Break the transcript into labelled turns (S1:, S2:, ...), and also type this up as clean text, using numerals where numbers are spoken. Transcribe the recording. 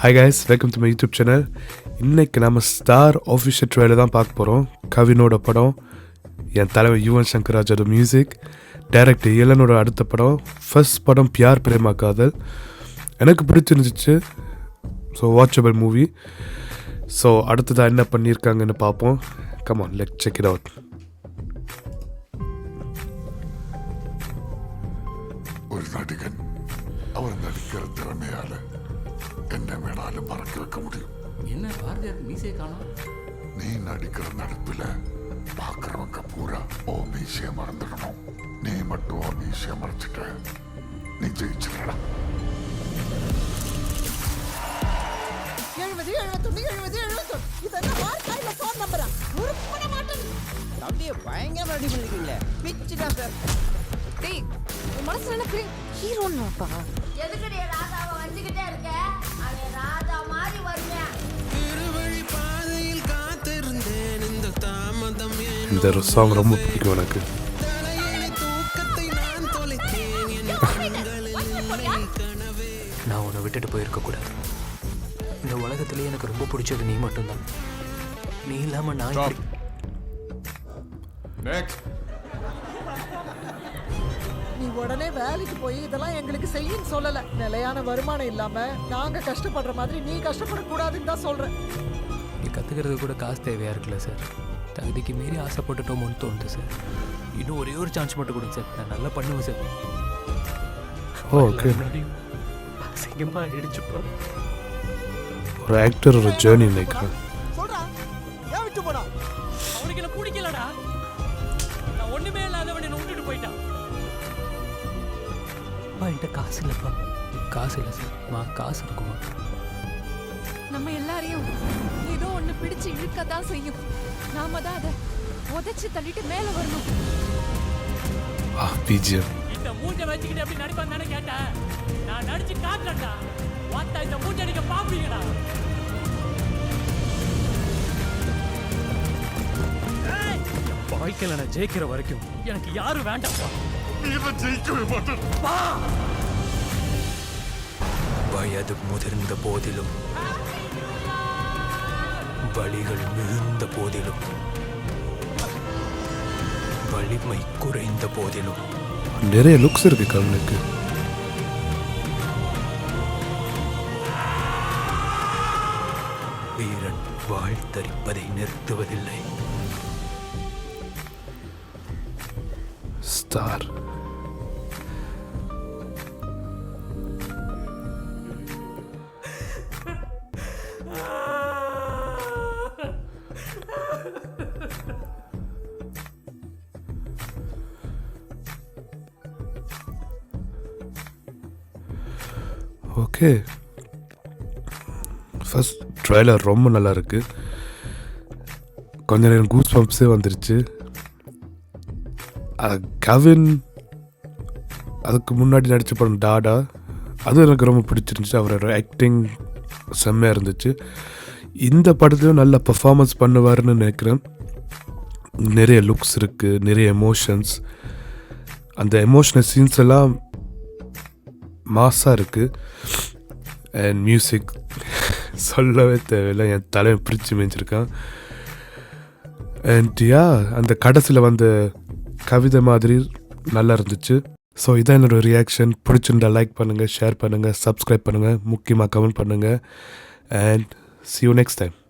S1: Hi guys, welcome to my YouTube channel. இன்றைக்கி நம்ம star official trailer தான் பார்க்க போகிறோம். கவினோட படம், என் தலைவர் யுவன் சங்கர் ராஜோட மியூசிக், டைரக்டர் இளனோட அடுத்த படம். ஃபர்ஸ்ட் படம் பியார் பிரேமா காதல். எனக்கு பிடிச்சிருந்துச்சு. So watchable movie. ஸோ அடுத்ததாக என்ன பண்ணியிருக்காங்கன்னு பார்ப்போம். Come on, let's check it out.
S2: ஒரு நடிகன் அவர் நடிக்கிற திறமையால என்ன வேணாலும் மறக்க வைக்க முடியும்.
S3: என்ன பாரதியார் மீசையை காணோம்?
S2: நீ நடிக்கிற நடிப்புல பாக்குறவங்க பூரா ஓ மீசைய மறந்துடணும். நீ மட்டும் ஓ மீசைய மறைச்சிட்ட, நீ ஜெயிச்சுக்கடா.
S4: 70 71 70 71 இதெல்லாம் வார்த்தையில ஃபோன் நம்பரா? உருப்பட மாட்டேன்.
S5: அப்படியே பயங்கரமா ரெடி பண்ணிருக்கீங்களே, பிச்சுடா சார்.
S6: டேய், உன் மனசுல என்ன ஹீரோன்னுப்பா?
S7: எதுக்குடி ராதாவை வச்சுக்கிட்டே இருக்க? அவன் ராதா மாதிரி வருவேன்.
S8: திருவழி பாதையில் காத்திருந்தேன், இந்த தாமதம்
S1: இந்த சாங் ரொம்ப பிடிக்கும் எனக்கு.
S8: தலையணை தூக்கத்தை நான் தொலைத்தேன், என் கண்களில் கனவே.
S3: நான் உன்னை விட்டுட்டு போயிருக்க கூடாது. இந்த உலகத்திலேயே எனக்கு ரொம்ப பிடிச்சது நீ மட்டும்தான். நீ இல்லாம நான் எப்படி-
S4: நீ உடனே வேலைக்கு போய் இதெல்லாம் எங்களுக்கு செய்யின்னு சொல்லல. நிலையான வருமானம் இல்லாம நாங்க கஷ்டப்படுற மாதிரி நீ கஷ்டப்படக்கூடாதுன்னு தான் சொல்றேன்.
S3: நீ கத்துக்கிறது கூட காசு தேவையா இருக்குல்ல சார்? தகுதிக்கு மீறி ஆசைப்பட்டுட்டோமோன்னு தோணுது சார். இன்னும் ஒரே ஒரு சான்ஸ் மட்டும் கொடுங்க சார், நான் நல்லா பண்ணுவேன் சார்.
S1: ஓகே,
S3: அசிங்கமா ஆயிடுச்சுப்பா.
S1: ஒரு ஆக்டரோட ஜேர்னி நினைக்கிறேன்.
S4: சொல்றா, ஏன் விட்டு போடா?
S9: அவனுக்கு என்ன பிடிக்கலடா. நான் ஒண்ணுமே இல்லாதவன் என்ன விட்டுட்டு போயிட்டான்.
S3: என்கிட்ட காசு இல்லைப்பா. காசு இல்லை சார். காசு இருக்குமா?
S6: நம்ம எல்லாரையும் ஏதோ ஒண்ணு பிடிச்சு இழுக்கத்தான் செய்யும். நாம தான் அதை உதைச்சு தள்ளிட்டு மேல வரணும்.
S1: பிஜிஎம்
S9: இந்த மூஞ்ச வச்சுக்கிட்டு எப்படி நடிப்பான்னு தானே கேட்டேன். நான் நடிச்சு காட்டுறேன்டா. வாத்தா இந்த மூஞ்ச நீங்க பாப்பீங்கடா. வாழ்க்கையில நான் ஜெயிக்கிற வரைக்கும் எனக்கு யாரும் வேண்டாம்ப்பா.
S2: ஜெயிக்கவே மாட்டேன்.
S3: வயது முதிர்ந்த போதிலும், வலிகள் மிகுந்த போதிலும், வலிமை குறைந்த போதிலும்
S1: நிறைய லுக்ஸ் இருக்கு கவனுக்கு.
S3: வீரன் வாழ்த்தரிப்பதை நிறுத்துவதில்லை.
S1: ஸ்டார். ஓகே, ஃபர்ஸ்ட் ட்ரெய்லர் ரொம்ப நல்லா இருக்கு. கொஞ்ச நேரம் கூஸ் பம்ப்ஸே வந்துருச்சு. கவின் அதுக்கு முன்னாடி நடித்த படம் டாடா, அது எனக்கு ரொம்ப பிடிச்சிருந்துச்சு. அவரோட ஆக்டிங் செம்மையாக இருந்துச்சு. இந்த படத்துலையும் நல்ல பர்ஃபார்மன்ஸ் பண்ணுவார்னு நினைக்கிறேன். நிறைய லுக்ஸ் இருக்குது, நிறைய எமோஷன்ஸ். அந்த எமோஷனல் சீன்ஸ் எல்லாம் மாஸாக இருக்குது. அண்ட் மியூசிக் சொல்லவே தேவையில்லை, என் தலையை பிரித்து மேய்ச்சிருக்கான். அண்ட் அந்த கடைசியில் வந்த கவிதை மாதிரி நல்லா இருந்துச்சு. ஸோ இதான் என்னோடய ரியாக்ஷன். பிடிச்சிருந்தா லைக் பண்ணுங்கள், ஷேர் பண்ணுங்கள், சப்ஸ்கிரைப் பண்ணுங்கள், முக்கியமாக கமெண்ட் பண்ணுங்கள். And see you next time.